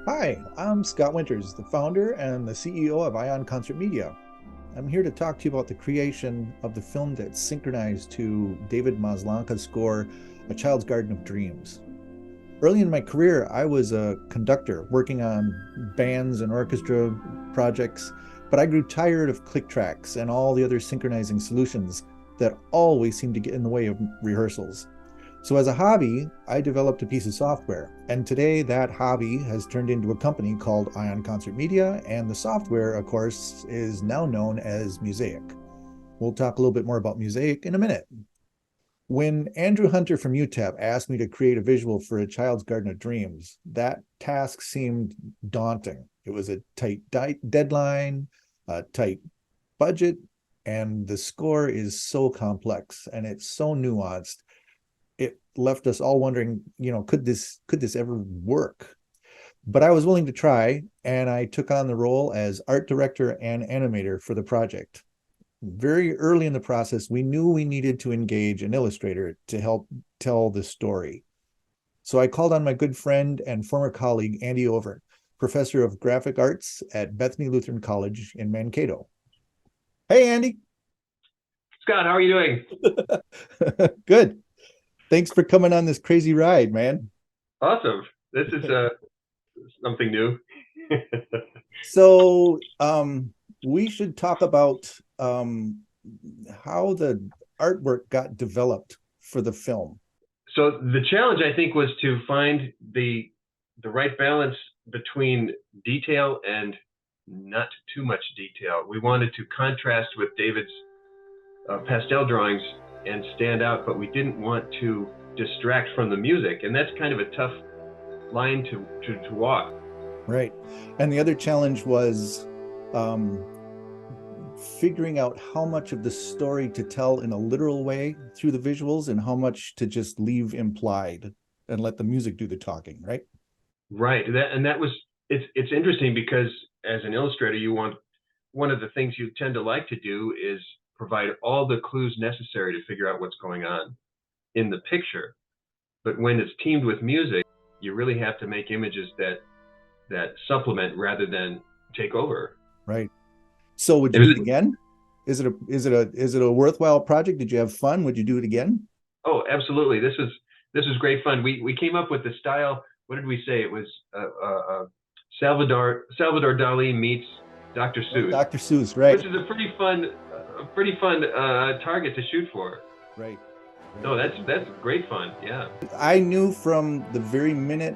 Hi, I'm Scott Winters, the founder and the CEO of Ion Concert Media. I'm here to talk to you about the creation of the film that's synchronized to David Maslanka's score, A Child's Garden of Dreams. Early in my career, I was a conductor working on bands and orchestra projects, but I grew tired of click tracks and all the other synchronizing solutions that always seemed to get in the way of rehearsals. So as a hobby, I developed a piece of software, and today that hobby has turned into a company called Ion Concert Media, and the software, of course, is now known as Mosaic. We'll talk a little bit more about Mosaic in a minute. When Andrew Hunter from UTEP asked me to create a visual for A Child's Garden of Dreams, that task seemed daunting. It was a tight deadline, a tight budget, and the score is so complex and it's so nuanced. It left us all wondering, could this ever work? But I was willing to try, and I took on the role as art director and animator for the project. Very early in the process, we knew we needed to engage an illustrator to help tell the story. So I called on my good friend and former colleague, Andy Overt, professor of graphic arts at Bethany Lutheran College in Mankato. Hey, Andy. Scott, how are you doing? Good. Thanks for coming on this crazy ride, man. Awesome. This is something new. So we should talk about how the artwork got developed for the film. So the challenge, I think, was to find the right balance between detail and not too much detail. We wanted to contrast with David's pastel drawings and stand out, but we didn't want to distract from the music, and that's kind of a tough line to walk. Right. And the other challenge was figuring out how much of the story to tell in a literal way through the visuals and how much to just leave implied and let the music do the talking, right? Right. It's interesting because as an illustrator, one of the things you tend to like to do is provide all the clues necessary to figure out what's going on in the picture. But when it's teamed with music, you really have to make images that supplement rather than take over. Right. So would you do it again? Is it a worthwhile project? Did you have fun? Would you do it again? Oh, absolutely. This was great fun. We came up with the style. What did we say? It was Salvador Dali meets Dr. Seuss. Dr. Seuss, right? Which is a pretty fun target to shoot for. Right. No, that's great fun. Yeah. I knew from the very minute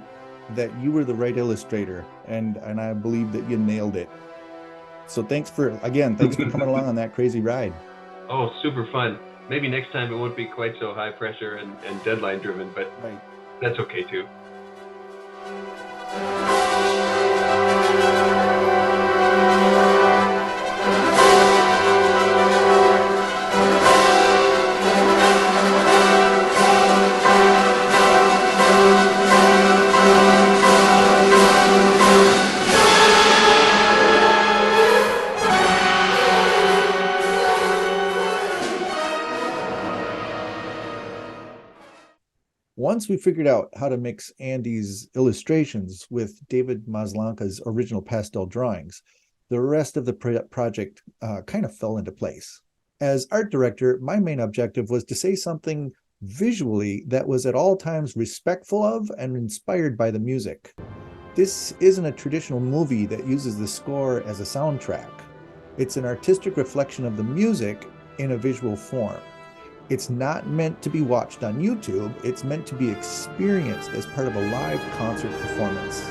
that you were the right illustrator, and I believe that you nailed it. So thanks for coming along on that crazy ride. Oh, super fun. Maybe next time it won't be quite so high pressure and deadline driven, but right. That's okay too. Once we figured out how to mix Andy's illustrations with David Maslanka's original pastel drawings, the rest of the project kind of fell into place. As art director, my main objective was to say something visually that was at all times respectful of and inspired by the music. This isn't a traditional movie that uses the score as a soundtrack. It's an artistic reflection of the music in a visual form. It's not meant to be watched on YouTube. It's meant to be experienced as part of a live concert performance.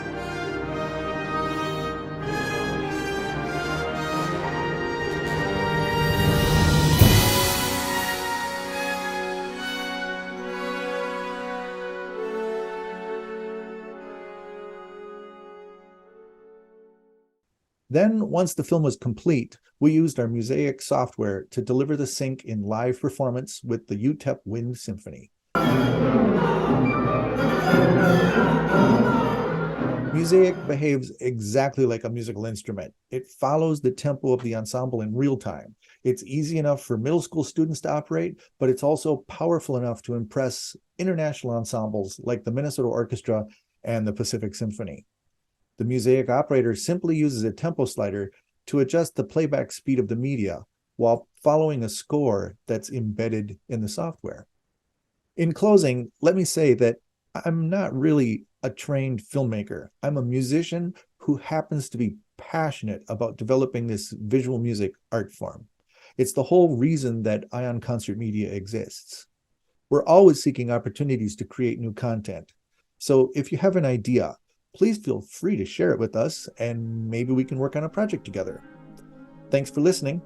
Then, once the film was complete, we used our Mosaic software to deliver the sync in live performance with the UTEP Wind Symphony. Mosaic behaves exactly like a musical instrument. It follows the tempo of the ensemble in real time. It's easy enough for middle school students to operate, but it's also powerful enough to impress international ensembles like the Minnesota Orchestra and the Pacific Symphony. The Mosaic operator simply uses a tempo slider to adjust the playback speed of the media while following a score that's embedded in the software. In closing, let me say that I'm not really a trained filmmaker. I'm a musician who happens to be passionate about developing this visual music art form. It's the whole reason that Ion Concert Media exists. We're always seeking opportunities to create new content. So if you have an idea, please feel free to share it with us and maybe we can work on a project together. Thanks for listening.